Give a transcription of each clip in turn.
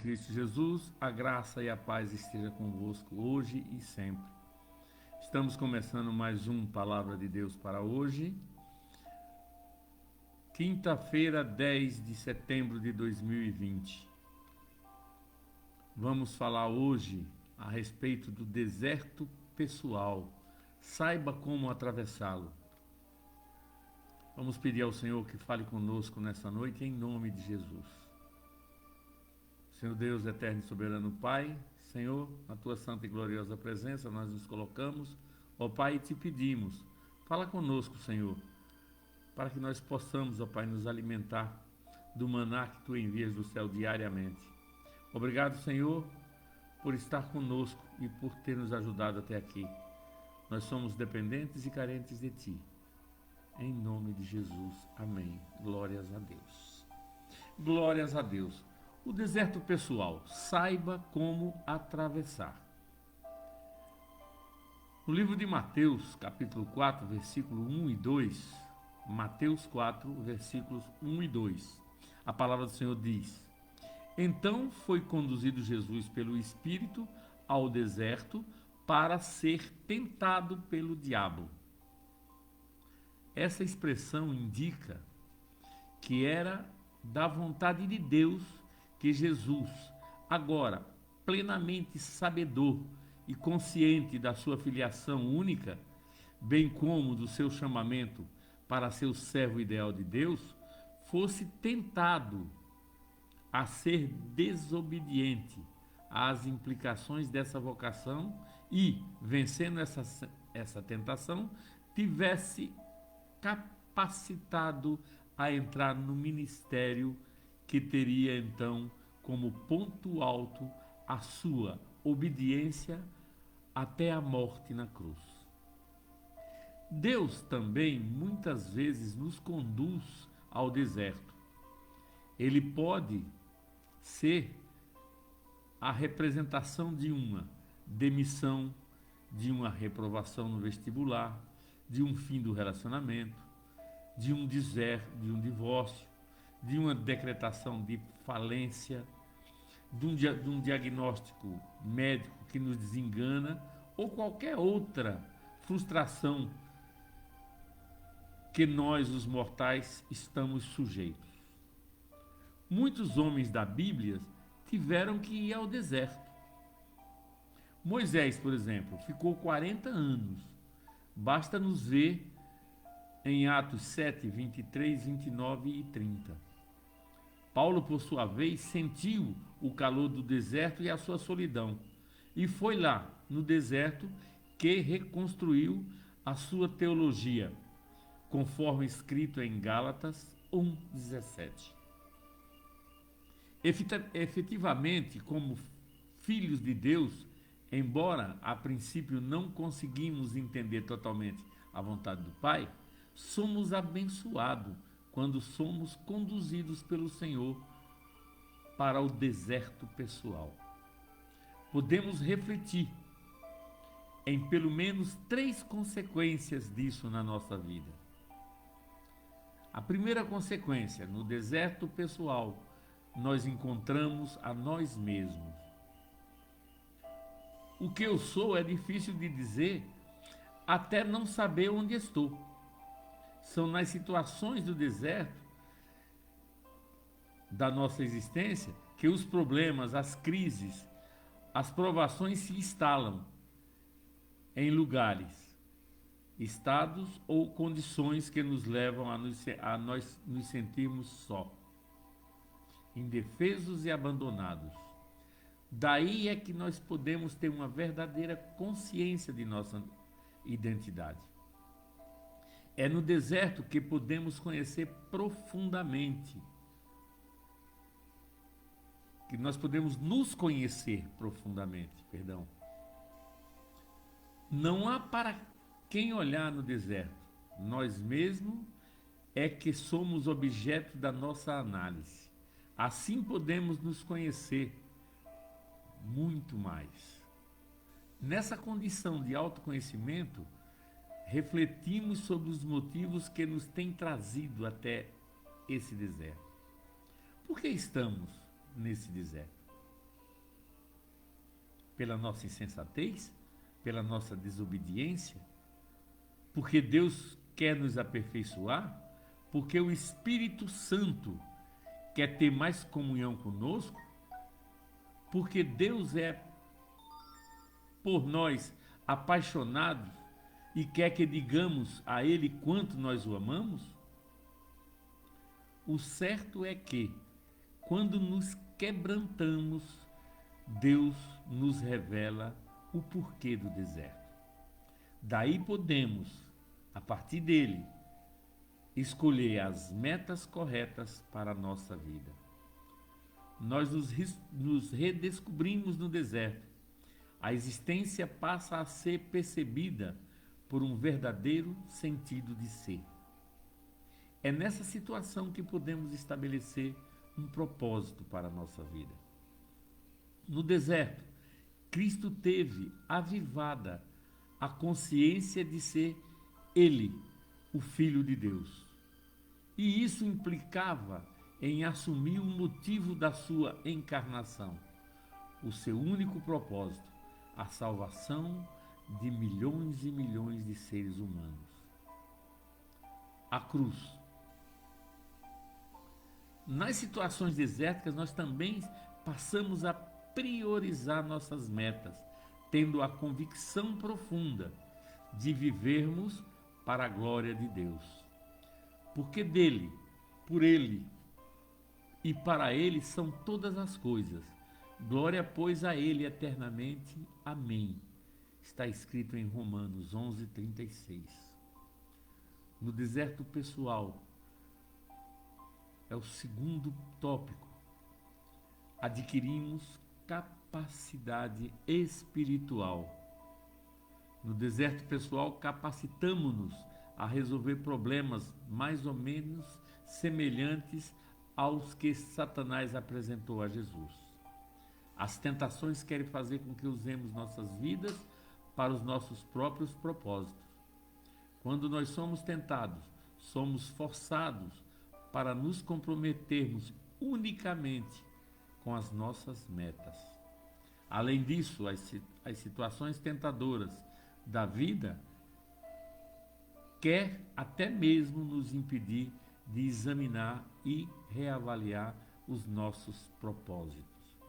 Cristo Jesus, a graça e a paz esteja convosco hoje e sempre. Estamos começando mais um Palavra de Deus para hoje, quinta-feira, 10 de setembro de 2020. Vamos falar hoje a respeito do deserto pessoal. Saiba como atravessá-lo. Vamos pedir ao Senhor que fale conosco nessa noite em nome de Jesus. Senhor Deus, eterno e soberano Pai, Senhor, na tua santa e gloriosa presença nós nos colocamos, ó Pai, e te pedimos, fala conosco, Senhor, para que nós possamos, ó Pai, nos alimentar do maná que tu envias do céu diariamente. Obrigado, Senhor, por estar conosco e por ter nos ajudado até aqui. Nós somos dependentes e carentes de ti. Em nome de Jesus, amém. Glórias a Deus. Glórias a Deus. O deserto pessoal, saiba como atravessar. No livro de Mateus, capítulo 4, versículo 1 e 2, Mateus 4, versículos 1 e 2, a palavra do Senhor diz: Então foi conduzido Jesus pelo Espírito ao deserto para ser tentado pelo diabo. Essa expressão indica que era da vontade de Deus que Jesus, agora plenamente sabedor e consciente da sua filiação única, bem como do seu chamamento para ser o servo ideal de Deus, fosse tentado a ser desobediente às implicações dessa vocação e, vencendo essa tentação, tivesse capacitado a entrar no ministério que teria então como ponto alto a sua obediência até a morte na cruz. Deus também muitas vezes nos conduz ao deserto. Ele pode ser a representação de uma demissão, de uma reprovação no vestibular, de um fim do relacionamento, de um divórcio, de uma decretação de falência, de um diagnóstico médico que nos desengana, ou qualquer outra frustração que nós, os mortais, estamos sujeitos. Muitos homens da Bíblia tiveram que ir ao deserto. Moisés, por exemplo, ficou 40 anos. Basta nos ver em Atos 7, 23, 29 e 30. Paulo, por sua vez, sentiu o calor do deserto e a sua solidão. E foi lá, no deserto, que reconstruiu a sua teologia, conforme escrito em Gálatas 1:17. Efetivamente, como filhos de Deus, embora a princípio não conseguimos entender totalmente a vontade do Pai, somos abençoados quando somos conduzidos pelo Senhor para o deserto pessoal. Podemos refletir em pelo menos 3 consequências disso na nossa vida. A primeira consequência, no deserto pessoal, nós encontramos a nós mesmos. O que eu sou é difícil de dizer, até não saber onde estou. São nas situações do deserto da nossa existência que os problemas, as crises, as provações se instalam em lugares, estados ou condições que nos levam a nós nos sentirmos só, indefesos e abandonados. Daí é que nós podemos ter uma verdadeira consciência de nossa identidade. É no deserto que podemos conhecer profundamente, que nós podemos nos conhecer profundamente, perdão. Não há para quem olhar no deserto. Nós mesmos é que somos objeto da nossa análise. Assim podemos nos conhecer muito mais. Nessa condição de autoconhecimento, refletimos sobre os motivos que nos têm trazido até esse deserto. Por que estamos nesse deserto? pela nossa insensatez, pela nossa desobediência, porque Deus quer nos aperfeiçoar, porque o Espírito Santo quer ter mais comunhão conosco, porque Deus é por nós apaixonado e quer que digamos a Ele quanto nós o amamos? O certo é que, quando nos quebrantamos, Deus nos revela o porquê do deserto. Daí podemos, a partir dele, escolher as metas corretas para a nossa vida. Nós nos redescobrimos no deserto. A existência passa a ser percebida por um verdadeiro sentido de ser. É nessa situação que podemos estabelecer um propósito para a nossa vida. No deserto, Cristo teve avivada a consciência de ser Ele, o Filho de Deus. E isso implicava em assumir o motivo da sua encarnação, o seu único propósito, a salvação de milhões e milhões de seres humanos. A cruz. Nas situações desérticas, nós também passamos a priorizar nossas metas, tendo a convicção profunda de vivermos para a glória de Deus. Porque dele, por ele e para ele são todas as coisas. Glória, pois, a ele eternamente. Amém. Está escrito em Romanos 11:36. No deserto pessoal, é o segundo tópico. Adquirimos capacidade espiritual. No deserto pessoal, capacitamo-nos a resolver problemas mais ou menos semelhantes aos que Satanás apresentou a Jesus. As tentações querem fazer com que usemos nossas vidas para os nossos próprios propósitos. Quando nós somos tentados, somos forçados para nos comprometermos unicamente com as nossas metas. Além disso, as situações tentadoras da vida quer até mesmo nos impedir de examinar e reavaliar os nossos propósitos.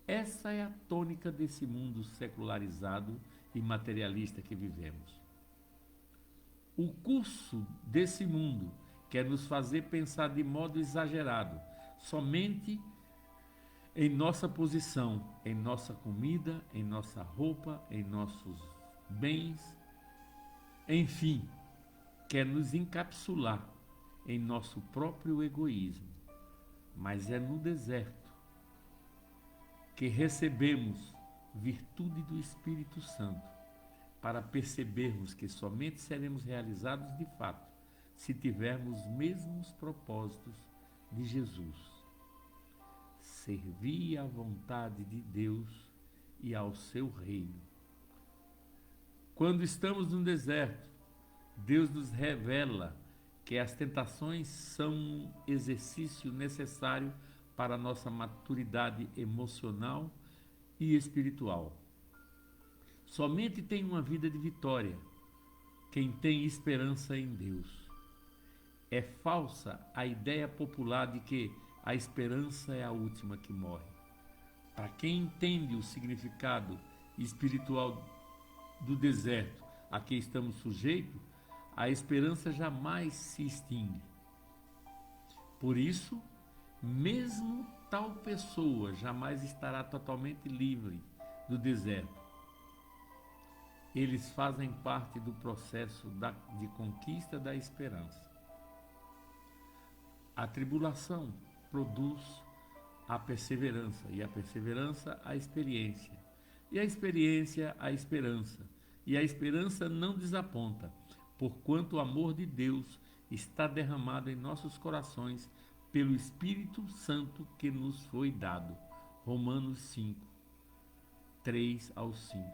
Essa é a tônica desse mundo secularizado e materialista que vivemos. O curso desse mundo quer nos fazer pensar de modo exagerado, somente em nossa posição, em nossa comida, em nossa roupa, em nossos bens, enfim, quer nos encapsular em nosso próprio egoísmo. Mas é no deserto que recebemos virtude do Espírito Santo para percebermos que somente seremos realizados de fato se tivermos os mesmos propósitos de Jesus. Servir à vontade de Deus e ao seu reino. Quando estamos no deserto, Deus nos revela que as tentações são um exercício necessário para a nossa maturidade emocional e espiritual. Somente tem uma vida de vitória quem tem esperança em Deus. É falsa a ideia popular de que a esperança é a última que morre. Para quem entende o significado espiritual do deserto a que estamos sujeitos, a esperança jamais se extingue. Por isso, mesmo tal pessoa jamais estará totalmente livre do deserto. Eles fazem parte do processo de conquista da esperança. A tribulação produz a perseverança, e a perseverança a experiência, e a experiência a esperança, e a esperança não desaponta, porquanto o amor de Deus está derramado em nossos corações pelo Espírito Santo que nos foi dado. Romanos 5, 3 ao 5.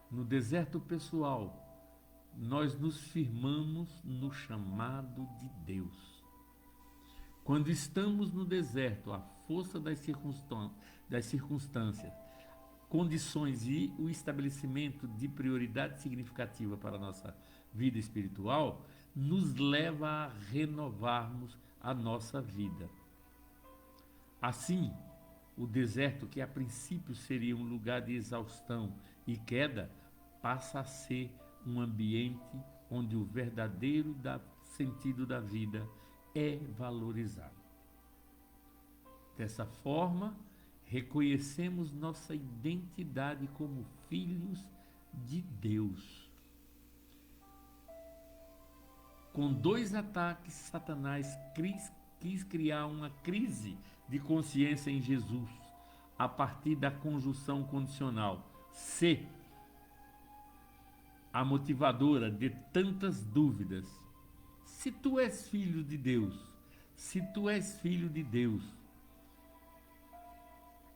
No deserto pessoal, nós nos firmamos no chamado de Deus. Quando estamos no deserto, a força das circunstâncias, condições e o estabelecimento de prioridade significativa para a nossa vida espiritual, nos leva a renovarmos a nossa vida. Assim, o deserto, que a princípio seria um lugar de exaustão e queda, passa a ser um ambiente onde o verdadeiro sentido da vida é valorizado. Dessa forma, reconhecemos nossa identidade como filhos de Deus. Com 2 ataques, Satanás quis criar uma crise de consciência em Jesus, a partir da conjunção condicional se, a motivadora de tantas dúvidas. Se tu és filho de Deus, se tu és filho de Deus,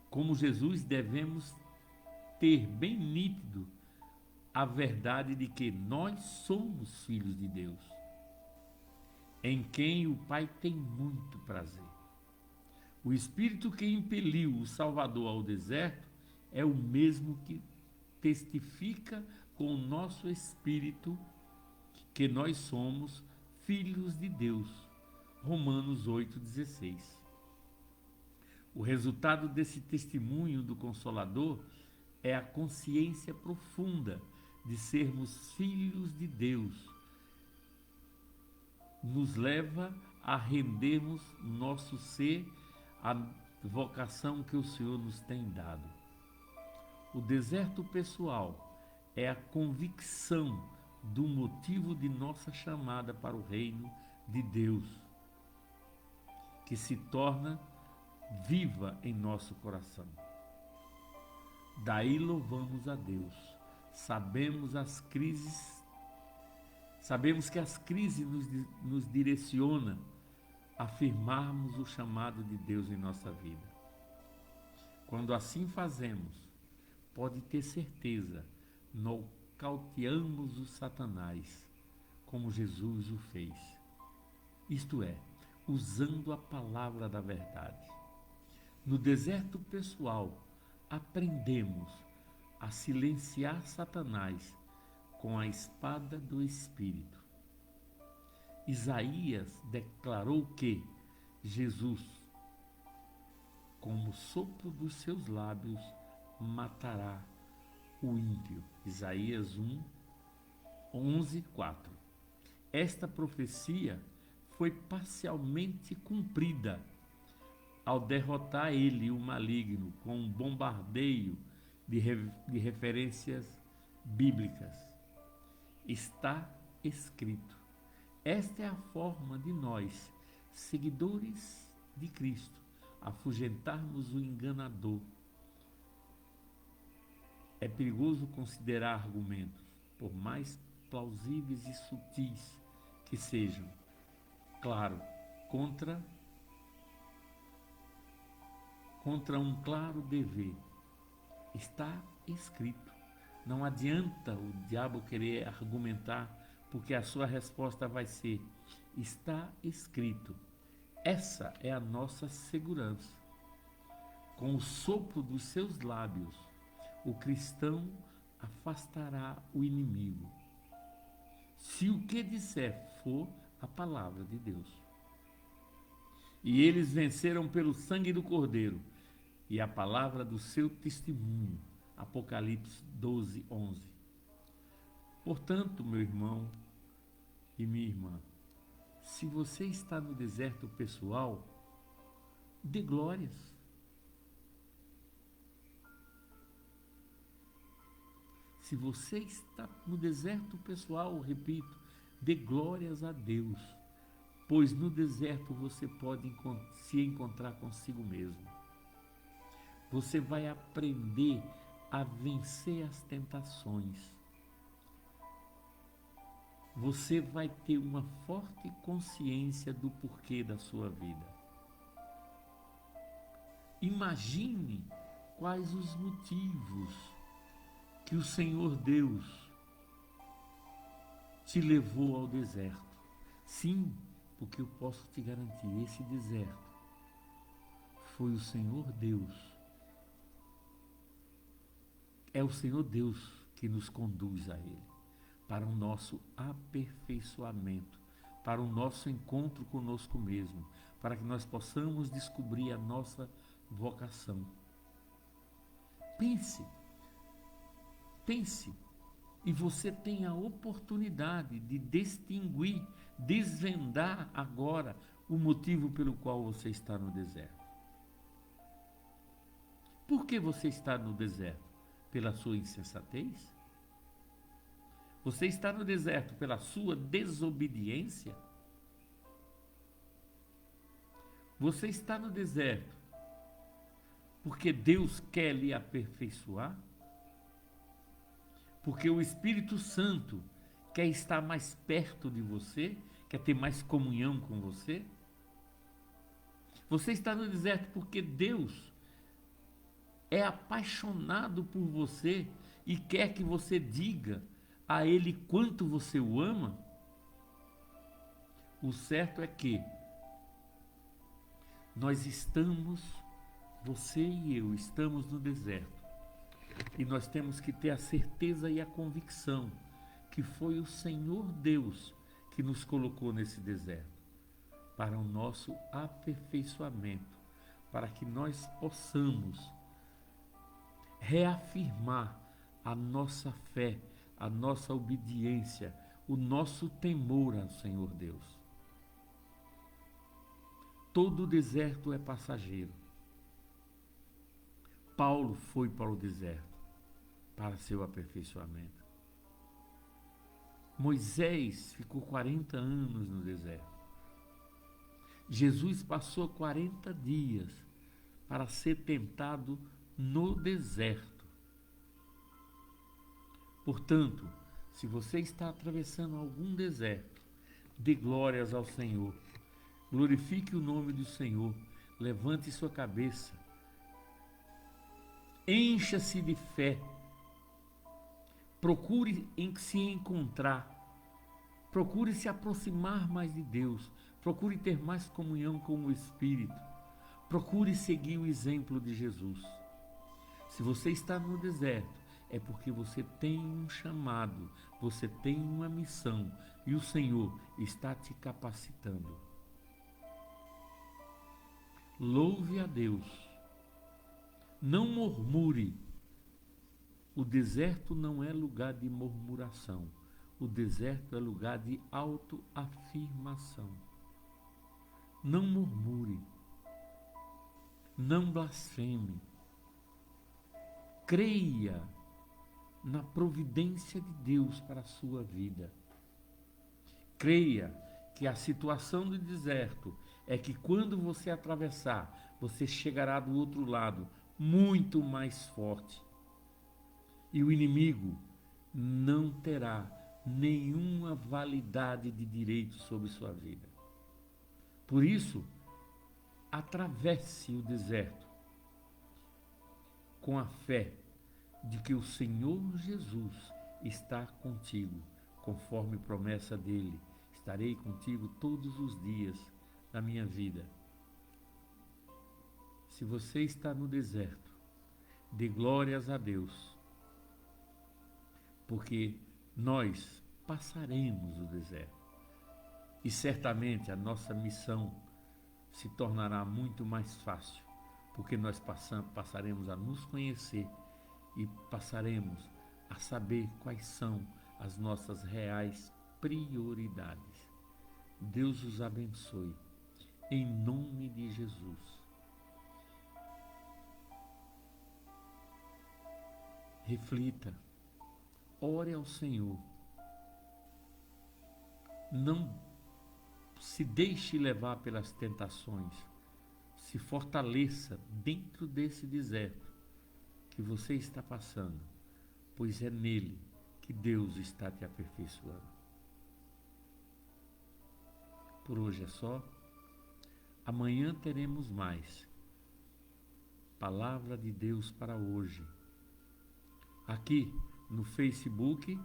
como Jesus, devemos ter bem nítido a verdade de que nós somos filhos de Deus, em quem o Pai tem muito prazer. O Espírito que impeliu o Salvador ao deserto é o mesmo que testifica com o nosso espírito que nós somos filhos de Deus. Romanos 8,16. O resultado desse testemunho do Consolador é a consciência profunda de sermos filhos de Deus. Nos leva a rendermos nosso ser à vocação que o Senhor nos tem dado. O deserto pessoal é a convicção do motivo de nossa chamada para o reino de Deus, que se torna viva em nosso coração. Daí louvamos a Deus. Sabemos que as crises nos direcionam a afirmarmos o chamado de Deus em nossa vida. Quando assim fazemos, pode ter certeza, nocauteamos o Satanás, como Jesus o fez. Isto é, usando a palavra da verdade. No deserto pessoal, aprendemos a silenciar Satanás com a espada do Espírito. Isaías declarou que Jesus, como o sopro dos seus lábios, matará o ímpio. Isaías 11:4. Esta profecia foi parcialmente cumprida ao derrotar ele, o maligno, com um bombardeio de referências bíblicas. Está escrito. Esta é a forma de nós, seguidores de Cristo, afugentarmos o enganador. É perigoso considerar argumentos, por mais plausíveis e sutis que sejam, claro, contra um claro dever. Está escrito. Não adianta o diabo querer argumentar, porque a sua resposta vai ser: está escrito. Essa é a nossa segurança. Com o sopro dos seus lábios, o cristão afastará o inimigo, se o que disser for a palavra de Deus. E eles venceram pelo sangue do Cordeiro e a palavra do seu testemunho. Apocalipse 12:11. Portanto, meu irmão e minha irmã, se você está no deserto pessoal, dê glórias. Se você está no deserto pessoal, repito, dê glórias a Deus, pois no deserto você pode se encontrar consigo mesmo. Você vai aprender a vencer as tentações. Você vai ter uma forte consciência do porquê da sua vida. Imagine quais os motivos que o Senhor Deus te levou ao deserto. Sim, O que eu posso te garantir, esse deserto foi o Senhor Deus. É o Senhor Deus que nos conduz a Ele, para o nosso aperfeiçoamento, para o nosso encontro conosco mesmo, para que nós possamos descobrir a nossa vocação. Pense, e você tem a oportunidade de distinguir, desvendar agora o motivo pelo qual você está no deserto. Por que você está no deserto? Pela sua insensatez? Você está no deserto pela sua desobediência? Você está no deserto porque Deus quer lhe aperfeiçoar? Porque o Espírito Santo quer estar mais perto de você? Quer ter mais comunhão com você? Você está no deserto porque Deus é apaixonado por você e quer que você diga a Ele quanto você o ama? O certo é que nós estamos, você e eu, estamos no deserto. E nós temos que ter a certeza e a convicção que foi o Senhor Deus que nos colocou nesse deserto para o nosso aperfeiçoamento, para que nós possamos reafirmar a nossa fé, a nossa obediência, o nosso temor ao Senhor Deus. Todo deserto é passageiro. Paulo foi para o deserto para seu aperfeiçoamento. Moisés ficou 40 anos no deserto. Jesus passou 40 dias para ser tentado no deserto. Portanto, se você está atravessando algum deserto, dê glórias ao Senhor. Glorifique o nome do Senhor. Levante sua cabeça. Encha-se de fé. Procure se encontrar. Procure se aproximar mais de Deus. Procure ter mais comunhão com o Espírito. Procure seguir o exemplo de Jesus. Se você está no deserto, é porque você tem um chamado, você tem uma missão e o Senhor está te capacitando. Louve a Deus. Não murmure. O deserto não é lugar de murmuração. O deserto é lugar de autoafirmação. Não murmure. Não blasfeme. Creia na providência de Deus para a sua vida. Creia que a situação do deserto é que quando você atravessar, você chegará do outro lado muito mais forte. E o inimigo não terá nenhuma validade de direito sobre sua vida. Por isso, atravesse o deserto com a fé de que o Senhor Jesus está contigo, conforme promessa dele. Estarei contigo todos os dias da minha vida. Se você está no deserto, dê glórias a Deus, porque nós passaremos o deserto. E certamente a nossa missão se tornará muito mais fácil, porque nós passaremos a nos conhecer e passaremos a saber quais são as nossas reais prioridades. Deus os abençoe, em nome de Jesus. Reflita, ore ao Senhor. Não se deixe levar pelas tentações. Se fortaleça dentro desse deserto que você está passando, pois é nele que Deus está te aperfeiçoando. Por hoje é só. Amanhã teremos mais. Palavra de Deus para hoje. Aqui no Facebook,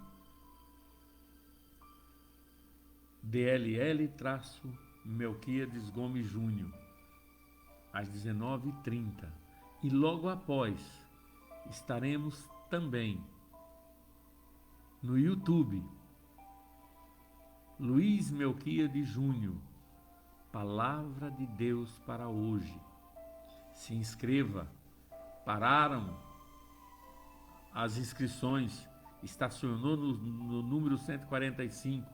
DLL-Ministério Melquiades Gomes Júnior, às 19h30. E logo após, estaremos também no YouTube, Luiz Melquiades Júnior, Palavra de Deus para hoje. Se inscreva. Pararam as inscrições, estacionou no número 145.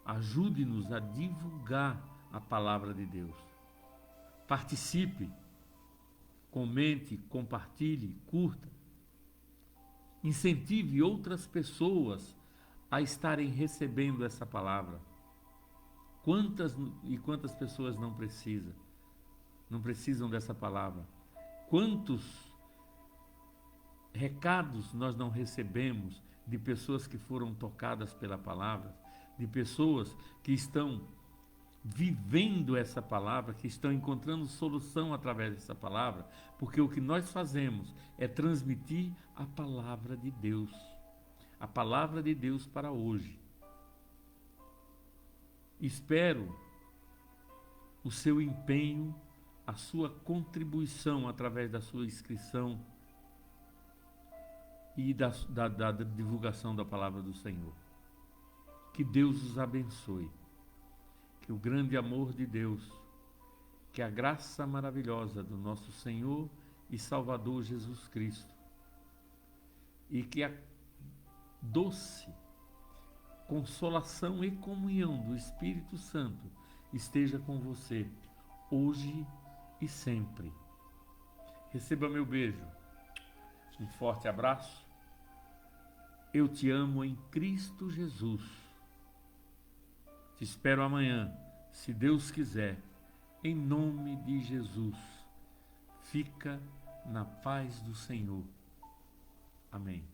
Ajude-nos a divulgar a palavra de Deus. Participe, comente, compartilhe, curta. Incentive outras pessoas a estarem recebendo essa palavra. Quantas pessoas não precisam dessa palavra? Quantos recados nós não recebemos de pessoas que foram tocadas pela palavra, de pessoas que estão vivendo essa palavra, que estão encontrando solução através dessa palavra, porque o que nós fazemos é transmitir a palavra de Deus. A palavra de Deus para hoje. Espero o seu empenho, a sua contribuição através da sua inscrição e da divulgação da palavra do Senhor. Que Deus os abençoe. Que o grande amor de Deus, que a graça maravilhosa do nosso Senhor e Salvador Jesus Cristo, e que a doce consolação e comunhão do Espírito Santo esteja com você, hoje e sempre. Receba meu beijo, um forte abraço. Eu te amo em Cristo Jesus. Te espero amanhã, se Deus quiser, em nome de Jesus. Fica na paz do Senhor. Amém.